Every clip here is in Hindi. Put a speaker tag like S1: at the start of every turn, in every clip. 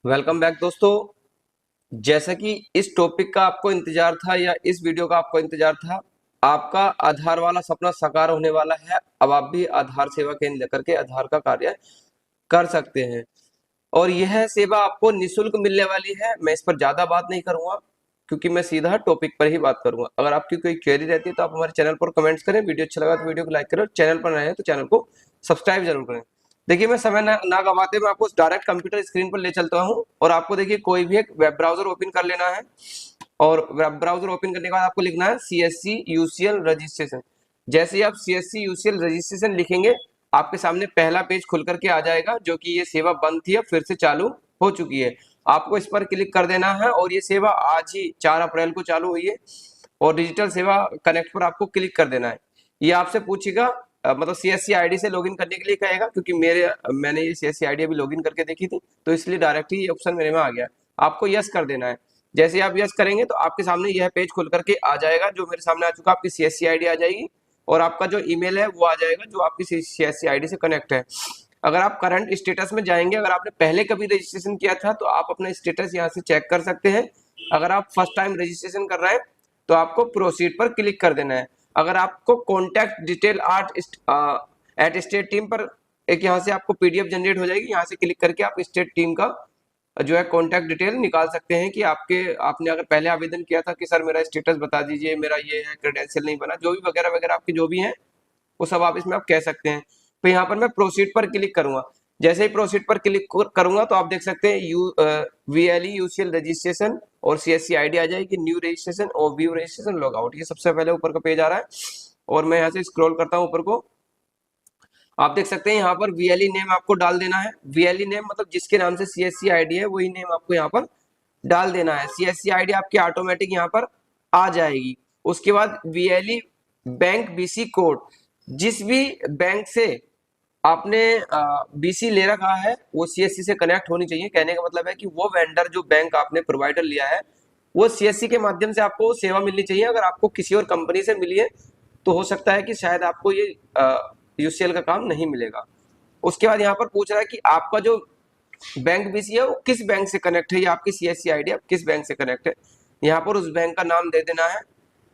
S1: वेलकम बैक दोस्तों। जैसा कि इस टॉपिक का आपको इंतजार था या इस वीडियो का आपको इंतजार था, आपका आधार वाला सपना साकार होने वाला है। अब आप भी आधार सेवा केंद्र लेकर के आधार का कार्य कर सकते हैं और यह सेवा आपको निशुल्क मिलने वाली है। मैं इस पर ज्यादा बात नहीं करूंगा क्योंकि मैं सीधा टॉपिक पर ही बात करूंगा। अगर आपकी कोई क्वेरी रहती है तो आप हमारे चैनल पर कमेंट्स करें। वीडियो अच्छा लगा तो वीडियो को लाइक करें और चैनल पर नए हैं तो चैनल को सब्सक्राइब जरूर करें। देखिए, मैं समय ना गवाते मैं आपको डायरेक्ट कंप्यूटर स्क्रीन पर ले चलता हूं और आपको देखिए कोई भी एक वेब ब्राउजर ओपन कर लेना है और वेब ब्राउजर ओपन करने के बाद आपको लिखना है CSC UCL रजिस्ट्रेशन। जैसे ही आप CSC UCL रजिस्ट्रेशन लिखेंगे, आपके सामने पहला पेज खुल करके आ जाएगा जो कि ये सेवा बंद थी, अब फिर से चालू हो चुकी है। आपको इस पर क्लिक कर देना है और ये सेवा आज ही 4 अप्रैल को चालू हुई है और डिजिटल सेवा कनेक्ट पर आपको क्लिक कर देना है। ये आपसे पूछेगा मतलब CSC ID से लॉगिन करने के लिए कहेगा, क्योंकि मैंने ये CSC ID अभी लॉगिन करके देखी थी तो इसलिए डायरेक्ट ही ये ऑप्शन मेरे में आ गया। आपको यस कर देना है। जैसे ही आप यस करेंगे तो आपके सामने यह पेज खुल करके आ जाएगा जो मेरे सामने आ चुका। आपकी CSC ID आ जाएगी और आपका जो ईमेल है वो आ जाएगा जो आपकी CSC ID से कनेक्ट है। अगर आप करंट स्टेटस में जाएंगे, अगर आपने पहले कभी रजिस्ट्रेशन किया था तो आप अपना स्टेटस यहाँ से चेक कर सकते हैं। अगर आप फर्स्ट टाइम रजिस्ट्रेशन कर रहे हैं तो आपको प्रोसीड पर क्लिक कर देना है। अगर आपको contact detail at state team पर एक यहाँ से आपको PDF जनरेट हो जाएगी। यहाँ से क्लिक करके आप स्टेट टीम का जो है कॉन्टैक्ट डिटेल निकाल सकते हैं कि आपने अगर पहले आवेदन किया था कि सर मेरा स्टेटस बता दीजिए, मेरा ये है, क्रेडेंशियल नहीं बना, जो भी वगैरह वगैरह आपकी जो भी है वो सब आप इसमें आप कह सकते हैं। तो यहाँ पर मैं प्रोसीड पर क्लिक करूंगा। जैसे ही प्रोसीड पर क्लिक करूंगा तो आप देख सकते हैं VLE UCL रजिस्ट्रेशन और CSC ID आ जाएगी, न्यू रजिस्ट्रेशन और व्यू रजिस्ट्रेशन लॉग आउट। ये सबसे पहले ऊपर का पेज आ रहा है और मैं यहाँ से स्क्रॉल करता हूँ ऊपर को। आप देख सकते हैं यहाँ पर VLE नेम आपको डाल देना है। VLE नेम मतलब जिसके नाम से CSC ID है वही नेम आपको यहाँ पर डाल देना है। CSC ID आपकी ऑटोमेटिक यहाँ पर आ जाएगी। उसके बाद VLE बैंक BC कोड, जिस भी बैंक से आपने BC ले रखा है वो CSC से कनेक्ट होनी चाहिए। कहने का मतलब है कि वो वेंडर जो बैंक आपने प्रोवाइडर लिया है वो CSC के माध्यम से आपको सेवा मिलनी चाहिए। अगर आपको किसी और कंपनी से मिली है तो हो सकता है कि शायद आपको ये UCL का काम नहीं मिलेगा। उसके बाद यहाँ पर पूछ रहा है कि आपका जो बैंक BC है वो किस बैंक से कनेक्ट है, या आपकी CSC ID अब किस बैंक से कनेक्ट है। यहाँ पर उस बैंक का नाम दे देना है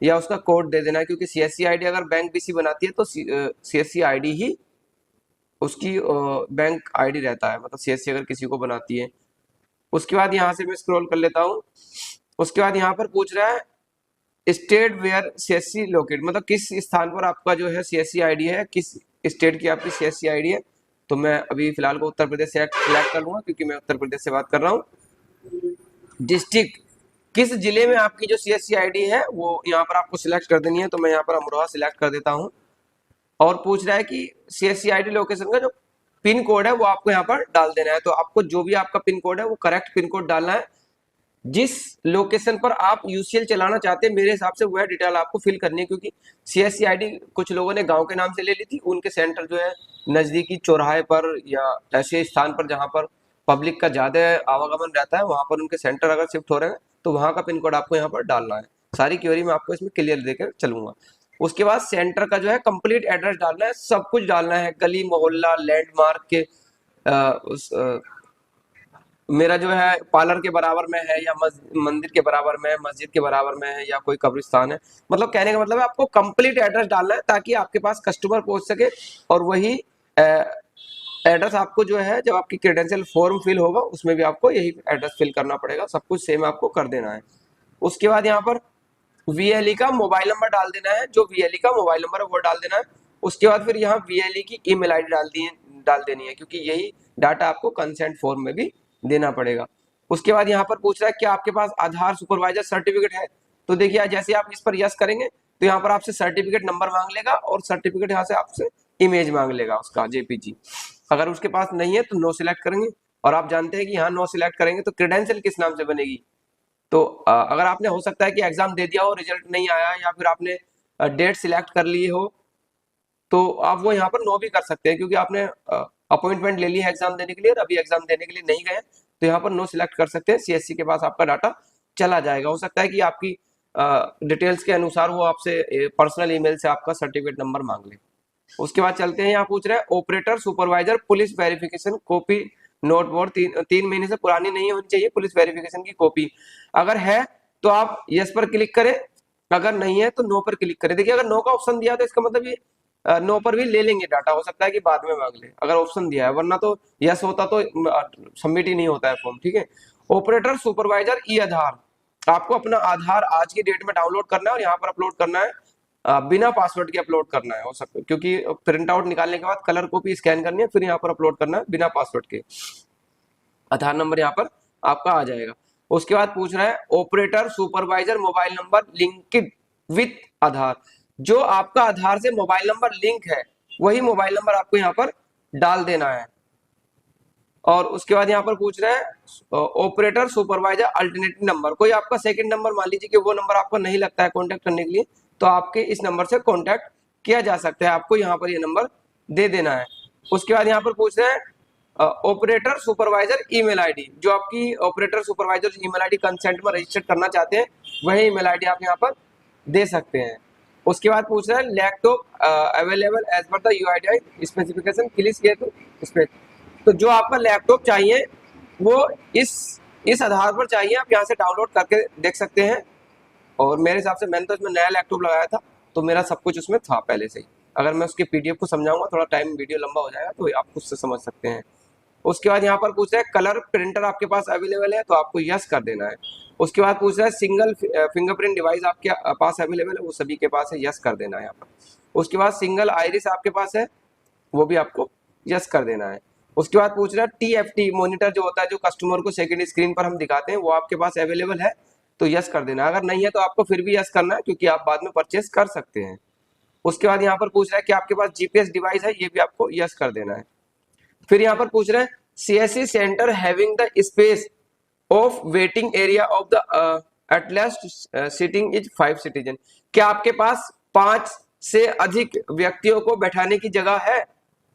S1: या उसका कोड दे देना है, क्योंकि CSC ID अगर बैंक BC बनाती है तो CSC ID ही उसकी बैंक ID रहता है, मतलब CSC अगर किसी को बनाती है। उसके बाद यहाँ से मैं स्क्रॉल कर लेता हूँ। उसके बाद यहाँ पर पूछ रहा है स्टेट वेयर CSC लोकेट, मतलब किस स्थान पर आपका जो है CSC ID है, किस स्टेट की आपकी CSC ID है। तो मैं अभी फिलहाल को उत्तर प्रदेश सेलेक्ट कर लूंगा क्योंकि मैं उत्तर प्रदेश से बात कर रहा हूँ। डिस्ट्रिक्ट, किस जिले में आपकी जो CSC ID है वो यहाँ पर आपको सिलेक्ट कर देनी है। तो मैं यहाँ पर अमरोहा सिलेक्ट कर देता हूँ और पूछ रहा है कि CSC ID लोकेशन का जो पिन कोड है वो आपको यहाँ पर डाल देना है। तो आपको जो भी आपका पिन कोड है वो करेक्ट पिन कोड डालना है। जिस लोकेशन पर आप UCL चलाना चाहते हैं मेरे हिसाब से वह डिटेल आपको फिल करनी है, क्योंकि CSC ID कुछ लोगों ने गांव के नाम से ले ली थी। उनके सेंटर जो है नजदीकी चौराहे पर या ऐसे स्थान पर जहां पर पब्लिक का ज्यादा आवागमन रहता है वहां पर उनके सेंटर अगर शिफ्ट हो रहे हैं तो वहां का पिन कोड आपको यहाँ पर डालना है। सारी क्वेरी मैं आपको इसमें क्लियर देकर चलूंगा। उसके बाद सेंटर का जो है कंप्लीट एड्रेस डालना है, सब कुछ डालना है, गली मोहल्ला लैंडमार्क के मेरा जो है पार्लर के बराबर में है या मंदिर के बराबर में है, मस्जिद के बराबर में है या कोई कब्रिस्तान है। मतलब कहने का मतलब है आपको कंप्लीट एड्रेस डालना है ताकि आपके पास कस्टमर पहुंच सके और वही एड्रेस आपको जो है जब आपकी क्रेडेंशियल फॉर्म फिल होगा उसमें भी आपको यही एड्रेस फिल करना पड़ेगा। सब कुछ सेम आपको कर देना है। उसके बाद यहाँ पर VLE का मोबाइल नंबर डाल देना है, जो VLE का मोबाइल नंबर है वो डाल देना है। उसके बाद फिर यहाँ VLE की ईमेल आईडी डाल देनी है, क्योंकि यही डाटा आपको कंसेंट फॉर्म में भी देना पड़ेगा। उसके बाद यहाँ पर पूछ रहा है कि आपके पास आधार सुपरवाइजर सर्टिफिकेट है। तो देखिए जैसे आप इस पर यस करेंगे तो यहाँ पर आपसे सर्टिफिकेट नंबर मांग लेगा और सर्टिफिकेट यहाँ से आपसे इमेज मांग लेगा उसका JPG। अगर उसके पास नहीं है तो नो सिलेक्ट करेंगे और आप जानते हैं कि यहाँ नो सिलेक्ट करेंगे तो क्रेडेंशियल किस नाम से बनेगी। तो अगर आपने हो सकता है कि एग्जाम दे दिया हो, रिजल्ट नहीं आया या फिर आपने डेट सिलेक्ट कर ली हो तो आप वो यहाँ पर नो भी कर सकते हैं, क्योंकि आपने अपॉइंटमेंट ले ली है एग्जाम देने के लिए और अभी एग्जाम देने के लिए नहीं गए तो यहाँ पर नो सिलेक्ट कर सकते हैं। CSC के पास आपका डाटा चला जाएगा। हो सकता है कि आपकी डिटेल्स के अनुसार वो आपसे पर्सनल ईमेल से आपका सर्टिफिकेट नंबर मांग ले। उसके बाद चलते हैं, यहाँ पूछ रहे हैं operator supervisor police verification copy note board 3 महीने से पुरानी नहीं होनी चाहिए, पुलिस वेरिफिकेशन की कॉपी। अगर है तो आप यस पर क्लिक करें, अगर नहीं है तो नो पर क्लिक करें। देखिए अगर नो का ऑप्शन दिया तो इसका मतलब ये नो पर भी ले लेंगे डाटा, हो सकता है कि बाद में मांग ले अगर ऑप्शन दिया है, वरना तो यस होता तो सबमिट ही नहीं होता है फॉर्म, ठीक है। ऑपरेटर सुपरवाइजर ई आधार, आपको अपना आधार आज की डेट में डाउनलोड करना है और यहाँ पर अपलोड करना है, बिना पासवर्ड के अपलोड करना है, हो सकता है क्योंकि प्रिंट आउट निकालने के बाद कलर कॉपी स्कैन करनी है, फिर यहाँ पर अपलोड करना है बिना पासवर्ड के। आधार नंबर यहाँ पर आपका आ जाएगा। उसके बाद पूछ रहा है operator supervisor mobile number linked with Aadhaar, जो आपका आधार से मोबाइल नंबर लिंक है वही मोबाइल नंबर आपको यहाँ पर डाल देना है। और उसके बाद यहाँ पर पूछ रहे हैं ऑपरेटर सुपरवाइजर अल्टरनेटिव नंबर, कोई आपका सेकंड नंबर मान लीजिए कि वो नंबर आपको नहीं लगता है कांटेक्ट करने के लिए, तो आपके इस नंबर से कांटेक्ट किया जा सकता है, आपको यहाँ पर ये नंबर दे देना है। उसके बाद यहाँ पर पूछ रहे हैं ऑपरेटर सुपरवाइजर ईमेल आईडी, जो आपकी operator supervisor email ID consent में रजिस्टर करना चाहते हैं वही ईमेल आईडी आप यहाँ पर दे सकते हैं। उसके बाद पूछ रहे हैं laptop available as per the UID specification click किए तो इस पे, तो जो आपका लैपटॉप चाहिए वो इस आधार पर चाहिए, आप यहाँ से डाउनलोड करके देख सकते हैं। और मेरे हिसाब से मैंने तो इसमें नया लैपटॉप लगाया था तो मेरा सब कुछ उसमें था पहले से ही। अगर मैं उसके पीडीएफ को समझाऊंगा थोड़ा टाइम वीडियो लंबा हो जाएगा तो आप उससे समझ सकते हैं। उसके बाद यहाँ पर पूछ रहा है कलर प्रिंटर आपके पास अवेलेबल है, तो आपको यस कर देना है। उसके बाद पूछ रहा है सिंगल फिंगरप्रिंट डिवाइस आपके पास अवेलेबल है, वो सभी के पास है, यस कर देना है यहाँ पर। उसके बाद सिंगल आइरिस आपके पास है, वो भी आपको यस कर देना है। उसके बाद पूछ रहा है TFT मॉनिटर जो होता है, जो कस्टमर को सेकंड स्क्रीन पर हम दिखाते हैं, वो आपके पास अवेलेबल है, तो यस कर देना। अगर नहीं है तो आपको फिर भी यस करना है क्योंकि आप बाद में परचेस कर सकते हैं। उसके बाद यहाँ पर पूछ रहा है कि आपके पास GPS डिवाइस है, ये भी आपको यस कर देना है। फिर यहाँ पर पूछ रहे हैं CSC centre having the space of waiting area of the at last seating is 5 citizen, क्या आपके पास 5 से अधिक व्यक्तियों को बैठाने की जगह है,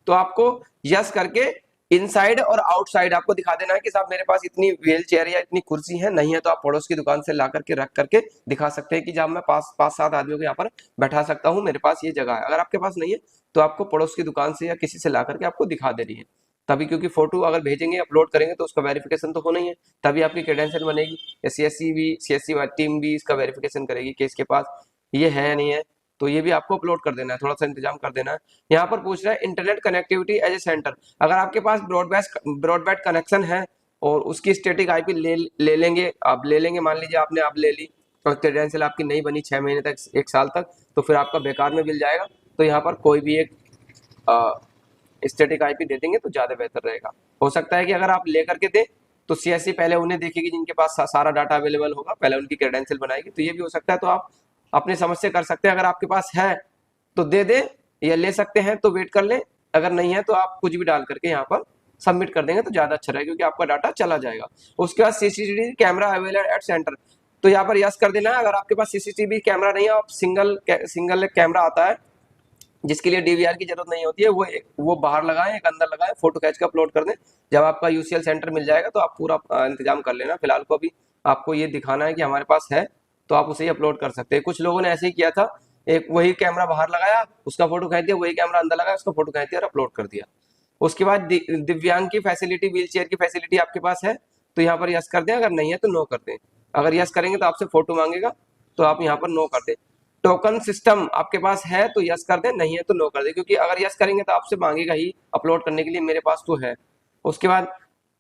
S1: तो आपको यस करके इनसाइड और आउटसाइड आपको दिखा देना है कि साहब मेरे पास इतनी व्हील चेयर या इतनी कुर्सी है, नहीं है तो आप पड़ोस की दुकान से ला करके रख करके दिखा सकते हैं कि जब मैं 5-7 आदमियों को यहाँ पर बैठा सकता हूँ, मेरे पास ये जगह है। अगर आपके पास नहीं है तो आपको पड़ोस की दुकान से या किसी से ला करके आपको दिखा देनी है, तभी, क्योंकि फोटो अगर भेजेंगे अपलोड करेंगे तो उसका वेरिफिकेशन तो होना ही है, तभी आपकी क्रेडेंशियल बनेगी। CSC टीम भी इसका वेरिफिकेशन करेगी कि इसके पास ये है या नहीं है, तो ये भी आपको अपलोड कर देना है, थोड़ा सा इंतजाम कर देना है। यहाँ पर पूछ रहा है internet connectivity as a center, अगर आपके पास ब्रॉडबैंड कनेक्शन है और उसकी स्टैटिक आईपी ले लेंगे, आप ले लेंगे, मान लीजिए आपने अब ले ली और क्रेडेंशियल आपकी नहीं बनी 6 महीने तक 1 साल तक, तो फिर आपका बेकार में मिल जाएगा। तो यहाँ पर कोई भी एक स्टैटिक आईपी दे देंगे तो ज्यादा बेहतर रहेगा। हो सकता है कि अगर आप लेकर के दें तो CSC पहले उन्हें देखेगी जिनके पास सारा डाटा अवेलेबल होगा, पहले उनकी क्रेडेंशियल बनाएगी, तो ये भी हो सकता है। तो आप अपनी समझ से कर सकते हैं, अगर आपके पास है तो दे दें या ले सकते हैं तो वेट कर लें, अगर नहीं है तो आप कुछ भी डाल करके यहाँ पर सबमिट कर देंगे तो ज्यादा अच्छा रहेगा क्योंकि आपका डाटा चला जाएगा। उसके बाद CCTV camera available at centre, तो यहाँ पर यस कर देना है। अगर आपके पास CCTV कैमरा नहीं है, आप सिंगल कैमरा आता है जिसके लिए DVR की जरूरत नहीं होती है, वो बाहर लगाएं, एक अंदर लगाएं, फोटो खींच के अपलोड कर दें। जब आपका UCL सेंटर मिल जाएगा तो आप पूरा इंतजाम कर लेना। फिलहाल को अभी आपको ये दिखाना है कि हमारे पास है तो आप उसे ही अपलोड कर सकते हैं। कुछ लोगों ने ऐसे ही किया था, एक वही कैमरा बाहर लगाया, उसका फोटो खींच दिया, वही कैमरा अंदर लगाया, उसका फोटो खींच दिया और अपलोड कर दिया। उसके बाद दिव्यांग की फैसिलिटी, व्हील चेयर की फैसिलिटी आपके पास है तो यहाँ पर यस कर दें, अगर नहीं है तो नो कर दें। अगर यस करेंगे तो आपसे फोटो मांगेगा तो आप यहाँ पर नो कर दें। टोकन सिस्टम आपके पास है तो यस कर दें, नहीं है तो नो कर दें, क्योंकि अगर यस करेंगे तो आपसे मांगेगा ही अपलोड करने के लिए, मेरे पास तो है। उसके बाद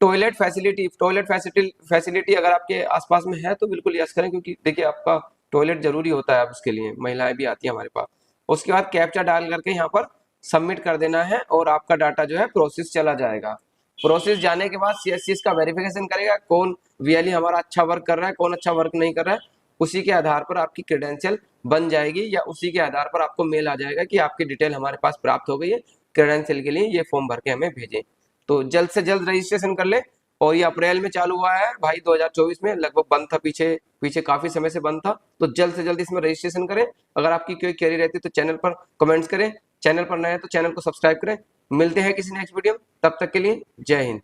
S1: टॉयलेट फैसिलिटी अगर आपके आसपास में है तो बिल्कुल यस करें, क्योंकि देखिए आपका टॉयलेट जरूरी होता है, अब उसके लिए महिलाएं भी आती है हमारे पास। उसके बाद कैप्चा डाल करके यहाँ पर सबमिट कर देना है और आपका डाटा जो है प्रोसेस चला जाएगा। प्रोसेस जाने के बाद CSC इसका वेरिफिकेशन करेगा, कौन VLE हमारा अच्छा वर्क कर रहा है, कौन अच्छा वर्क नहीं कर रहा है, उसी के आधार पर आपकी क्रेडेंशियल बन जाएगी या उसी के आधार पर आपको मेल आ जाएगा कि आपकी डिटेल हमारे पास प्राप्त हो गई है, क्रेडेंशियल के लिए ये फॉर्म भर के हमें भेजें। तो जल्द से जल्द रजिस्ट्रेशन कर ले। और ये अप्रैल में चालू हुआ है भाई, 2024 में लगभग बंद था, पीछे काफी समय से बंद था, तो जल्द से जल्द इसमें रजिस्ट्रेशन करें। अगर आपकी कोई क्वेरी रहती है तो चैनल पर कमेंट्स करें, चैनल पर नए हैं तो चैनल को सब्सक्राइब करें। मिलते हैं किसी नेक्स्ट वीडियो में, तब तक के लिए जय हिंद।